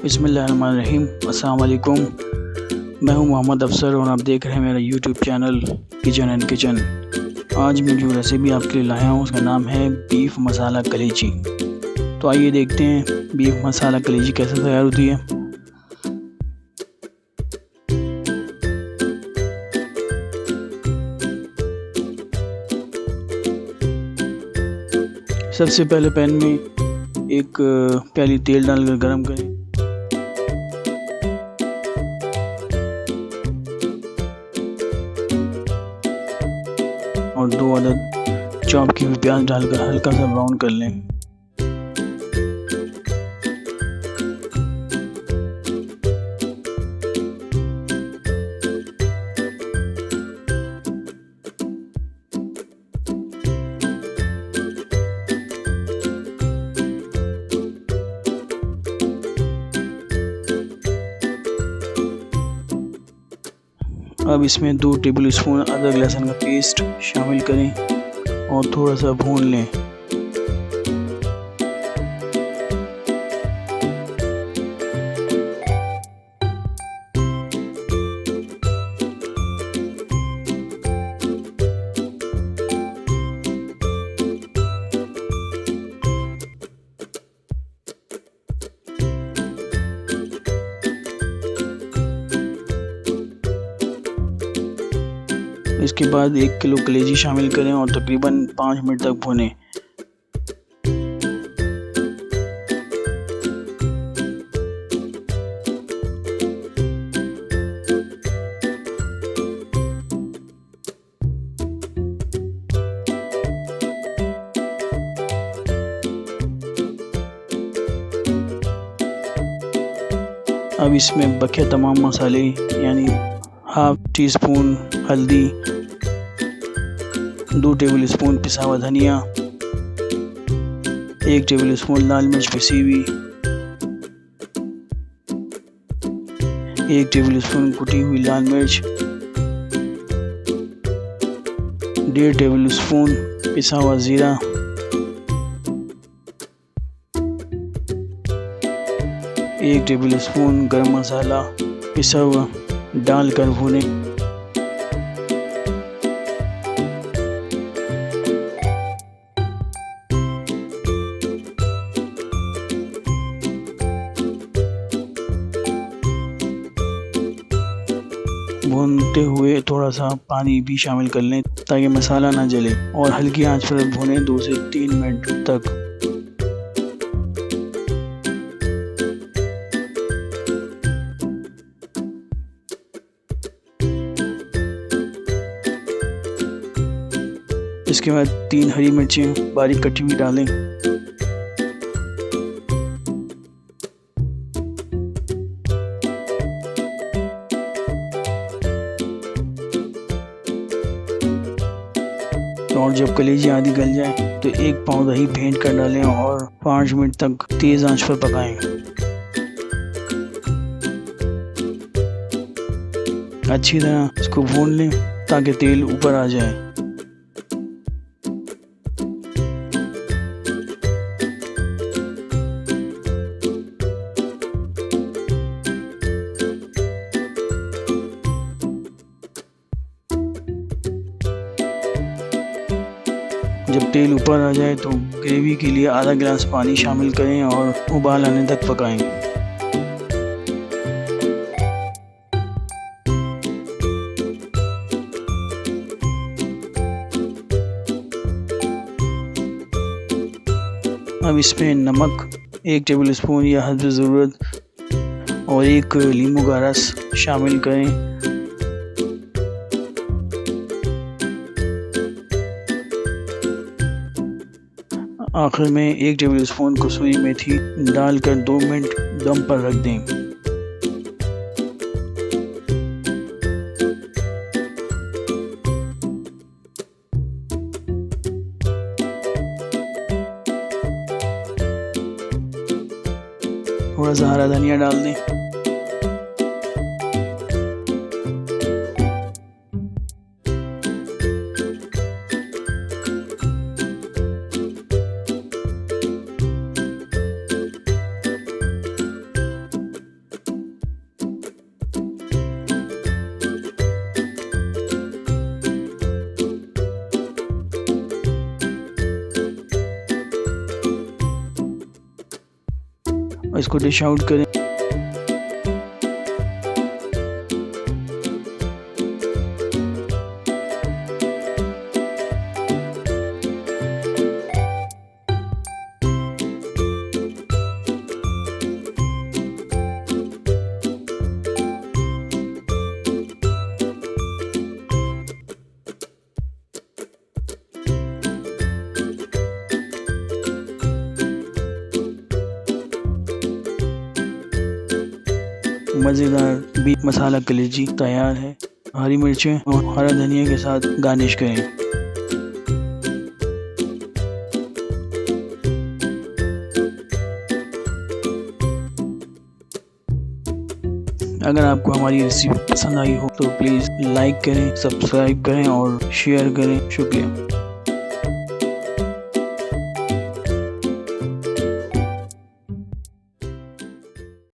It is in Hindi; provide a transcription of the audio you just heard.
बिस्मिल्लाहिर्रहमानिर्रहीम। अस्सलाम वालेकुम। मैं हूं मोहम्मद अफसर और आप देख रहे हैं मेरा YouTube channel kitchen and kitchen. आज मैं जो रेसिपी आपके लिए लाया हूं उसका नाम है बीफ मसाला कलेजी। तो आइए देखते हैं बीफ मसाला कलेजी कैसे तैयार होती है। सबसे पहले पैन में एक प्याली तेल डालकर गरम करें। और 2 अदद चॉप की हुई प्याज डालकर हल्का सा ब्राउन कर लें। अब इसमें 2 टेबल स्पून अदरक लहसुन का पेस्ट शामिल करें और थोड़ा सा भून लें। इसके बाद 1 किलो कलेजी शामिल करें और तकरीबन 5 मिनट तक भूनें। अब इसमें बचे तमाम मसाले यानी हाफ टी स्पून हल्दी, 2 टेबल स्पून पिसा हुआ धनिया, 1 टेबल स्पून लाल मिर्च पिसी हुई, 1 टेबल स्पून कुटी हुई लाल मिर्च, 1.5 टेबल स्पून पिसा हुआ जीरा, 1 टेबल स्पून गरम मसाला पिसा हुआ डालकर भूनें। भूनते हुए थोड़ा सा पानी भी शामिल कर लें ताकि मसाला ना जले और हल्की आंच पर भूनें 2 से 3 मिनट तक। इसके बाद 3 हरी मिर्चें बारीक कटी हुई डालें। और जब कलेजी आधी गल जाए तो 1 पाव दही फेंट कर डालें और 5 मिनट तक तेज आंच पर पकाएं। अच्छी तरह इसको भून लें ताकि तेल ऊपर आ जाए। जब तेल ऊपर आ जाए तो ग्रेवी के लिए आधा गिलास पानी शामिल करें और उबाल आने तक पकाएं। अब इसमें नमक 1 टेबल स्पून या हद ज़रूरत और 1 नींबू का रस शामिल करें। आखिर में 1 टेबल स्पून कसूरी मेथी डालकर 2 मिनट दम पर रख दें। थोड़ा सा हरा धनिया डाल दें। और इसको डिश आउट करें। मज़ेदार बीफ मसाला कलेजी तैयार है। हरी मिर्चें और हरा धनिया के साथ गार्निश करें। अगर आपको हमारी रेसिपी पसंद आई हो तो प्लीज़ लाइक करें, सब्सक्राइब करें और शेयर करें। शुक्रिया।